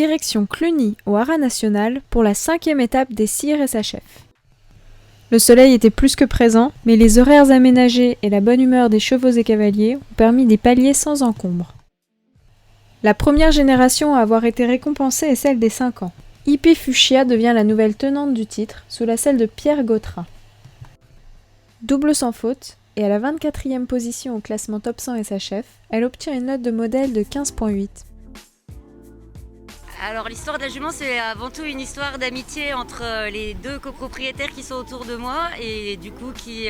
Direction Cluny au Haras National pour la 5e étape des Sires et sa chef. Le soleil était plus que présent, mais les horaires aménagés et la bonne humeur des chevaux et cavaliers ont permis des paliers sans encombre. La première génération à avoir été récompensée est celle des 5 ans. Hippie Fuchsia devient la nouvelle tenante du titre, sous la selle de Pierre Gautrat. Double sans faute, et à la 24e position au classement top 100 et sa chef, elle obtient une note de modèle de 15,8. Alors l'histoire de la jument, c'est avant tout une histoire d'amitié entre les deux copropriétaires qui sont autour de moi et du coup qui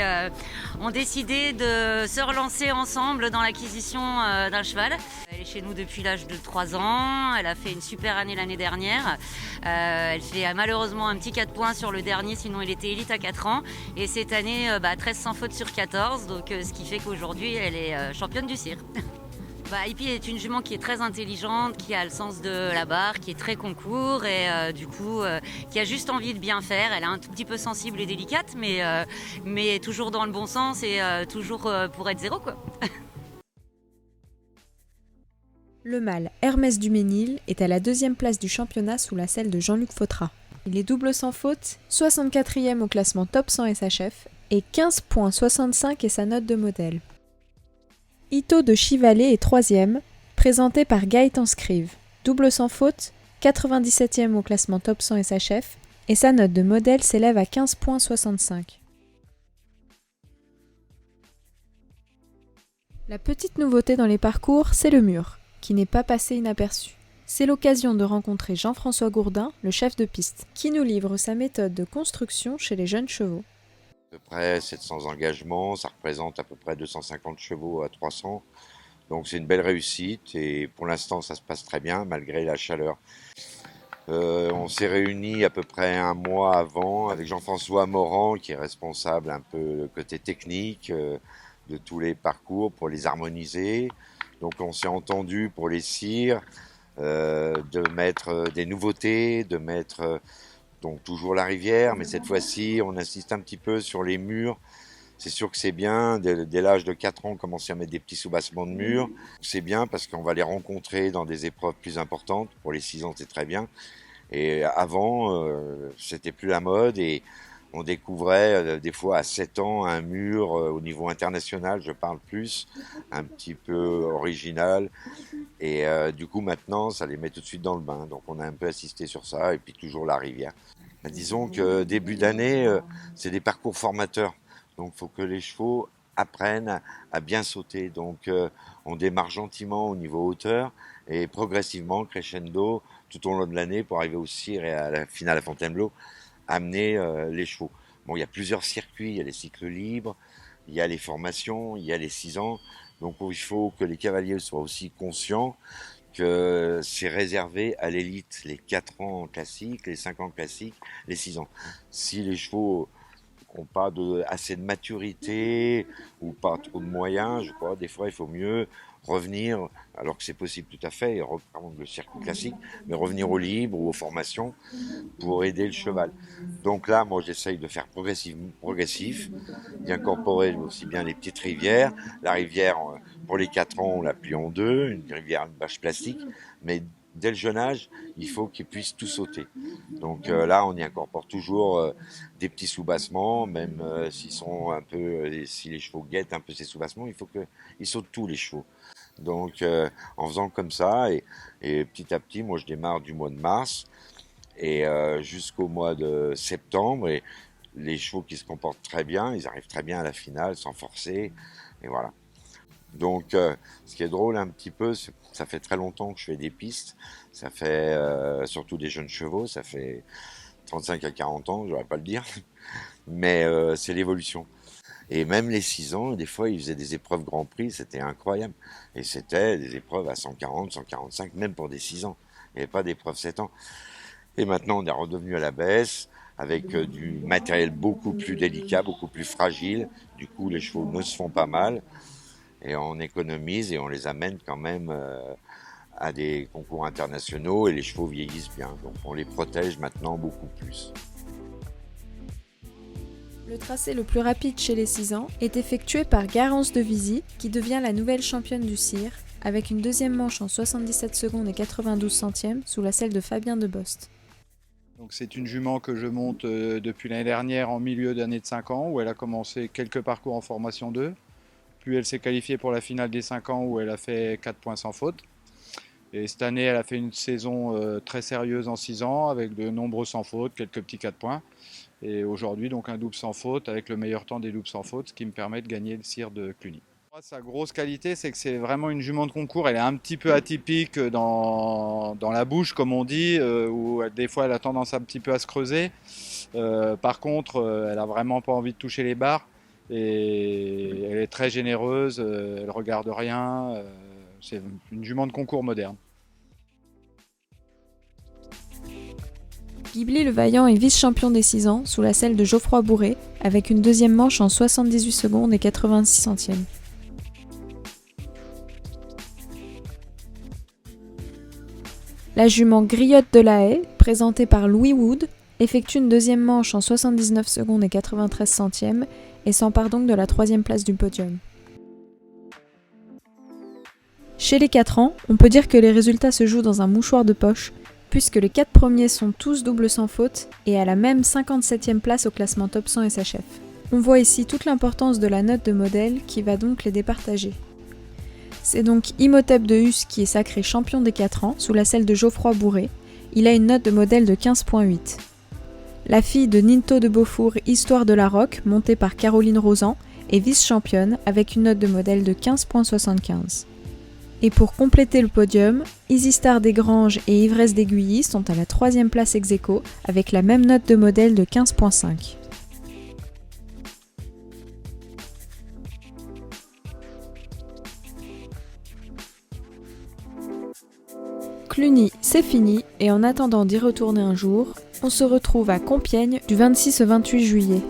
ont décidé de se relancer ensemble dans l'acquisition d'un cheval. Elle est chez nous depuis l'âge de 3 ans, elle a fait une super année l'année dernière. Elle fait malheureusement un petit 4 points sur le dernier, sinon il était élite à 4 ans. Et cette année, 13 sans faute sur 14, donc ce qui fait qu'aujourd'hui elle est championne du CIR. Hippie est une jument qui est très intelligente, qui a le sens de la barre, qui est très concours et qui a juste envie de bien faire. Elle est un tout petit peu sensible et délicate, mais toujours dans le bon sens et toujours pour être zéro, quoi. Le mâle Hermès du Ménil est à la 2e place du championnat sous la selle de Jean-Luc Fautrat. Il est double sans faute, 64e au classement top 100 et sa chef, et 15,65 est sa note de modèle. Ito de Chivalet est 3e, présenté par Gaëtan Scrive. Double sans faute, 97e au classement top 100 et sa chef, et sa note de modèle s'élève à 15,65. La petite nouveauté dans les parcours, c'est le mur, qui n'est pas passé inaperçu. C'est l'occasion de rencontrer Jean-François Gourdin, le chef de piste, qui nous livre sa méthode de construction chez les jeunes chevaux. À peu près 700 engagements, ça représente à peu près 250 chevaux à 300. Donc c'est une belle réussite et pour l'instant ça se passe très bien malgré la chaleur. On s'est réunis à peu près un mois avant avec Jean-François Morand qui est responsable un peu côté technique de tous les parcours pour les harmoniser. Donc on s'est entendu pour les cires, de mettre des nouveautés, de mettre... Donc toujours la rivière, mais cette fois-ci, on insiste un petit peu sur les murs. C'est sûr que c'est bien, dès l'âge de 4 ans, commencer à mettre des petits soubassements de murs. C'est bien parce qu'on va les rencontrer dans des épreuves plus importantes. Pour les 6 ans, c'est très bien. Et avant, c'était plus la mode et on découvrait des fois à 7 ans un mur au niveau international, je parle plus, un petit peu original. Et du coup, maintenant, ça les met tout de suite dans le bain. Donc, on a un peu assisté sur ça. Et puis, toujours la rivière. Disons que début d'année, c'est des parcours formateurs. Donc, il faut que les chevaux apprennent à bien sauter. Donc, on démarre gentiment au niveau hauteur et progressivement, crescendo, tout au long de l'année, pour arriver au CIR et à la finale à Fontainebleau, amener les chevaux. Bon, il y a plusieurs circuits. Il y a les cycles libres, il y a les formations, il y a les 6 ans. Donc il faut que les cavaliers soient aussi conscients que c'est réservé à l'élite, les 4 ans classiques, les 5 ans classiques, les 6 ans. Si les chevaux n'ont pas assez de maturité ou pas trop de moyens, je crois, des fois il faut mieux revenir, alors que c'est possible tout à fait, et reprendre le circuit classique, mais revenir au libre ou aux formations pour aider le cheval. Donc là, moi j'essaye de faire progressif, d'y incorporer aussi bien les petites rivières. La rivière, pour les 4 ans, on la plie en deux, une rivière, une bâche plastique, mais dès le jeune âge, il faut qu'ils puissent tout sauter. Donc là, on y incorpore toujours des petits soubassements, même s'ils sont un peu, si les chevaux guettent un peu ces soubassements, il faut qu'ils sautent tous les chevaux. Donc en faisant comme ça, et petit à petit, moi je démarre du mois de mars et jusqu'au mois de septembre, et les chevaux qui se comportent très bien, ils arrivent très bien à la finale sans forcer, et voilà. Donc ce qui est drôle un petit peu, ça fait très longtemps que je fais des pistes, ça fait surtout des jeunes chevaux, ça fait 35 à 40 ans, j'aurais pas le dire, mais c'est l'évolution. Et même les 6 ans, des fois, ils faisaient des épreuves Grand Prix, c'était incroyable. Et c'était des épreuves à 140, 145, même pour des 6 ans. Il n'y avait pas d'épreuve 7 ans. Et maintenant, on est redevenu à la baisse, avec du matériel beaucoup plus délicat, beaucoup plus fragile. Du coup, les chevaux ne se font pas mal. Et on économise et on les amène quand même à des concours internationaux. Et les chevaux vieillissent bien. Donc, on les protège maintenant beaucoup plus. Le tracé le plus rapide chez les 6 ans est effectué par Garance de Vizy, qui devient la nouvelle championne du CIR, avec une deuxième manche en 77 secondes et 92 centièmes sous la selle de Fabien Debost. Donc c'est une jument que je monte depuis l'année dernière en milieu d'année de 5 ans, où elle a commencé quelques parcours en formation 2. Puis elle s'est qualifiée pour la finale des 5 ans où elle a fait 4 points sans faute. Et cette année, elle a fait une saison très sérieuse en 6 ans, avec de nombreux sans faute, quelques petits 4 points. Et aujourd'hui, donc un double sans faute, avec le meilleur temps des doubles sans faute, ce qui me permet de gagner le Sire de Cluny. Sa grosse qualité, c'est que c'est vraiment une jument de concours. Elle est un petit peu atypique dans la bouche, comme on dit, où des fois elle a tendance un petit peu à se creuser. Par contre, elle a vraiment pas envie de toucher les barres et elle est très généreuse. Elle regarde rien. C'est une jument de concours moderne. Ghibli le Vaillant est vice-champion des 6 ans sous la selle de Geoffroy Bourré, avec une deuxième manche en 78 secondes et 86 centièmes. La jument Griotte de la Haye, présentée par Louis Wood, effectue une deuxième manche en 79 secondes et 93 centièmes et s'empare donc de la troisième place du podium. Chez les 4 ans, on peut dire que les résultats se jouent dans un mouchoir de poche, puisque les 4 premiers sont tous doubles sans faute et à la même 57e place au classement top 100 SHF. On voit ici toute l'importance de la note de modèle qui va donc les départager. C'est donc Imhotep de Hus qui est sacré champion des 4 ans, sous la selle de Geoffroy Bourré. Il a une note de modèle de 15.8. La fille de Ninto de Beaufour, Histoire de la Roque, montée par Caroline Rosan, est vice-championne avec une note de modèle de 15.75. Et pour compléter le podium, Easy Star des Granges et Ivresse d'Aiguilly sont à la 3e place ex aequo avec la même note de modèle de 15.5. Cluny, c'est fini, et en attendant d'y retourner un jour, on se retrouve à Compiègne du 26 au 28 juillet.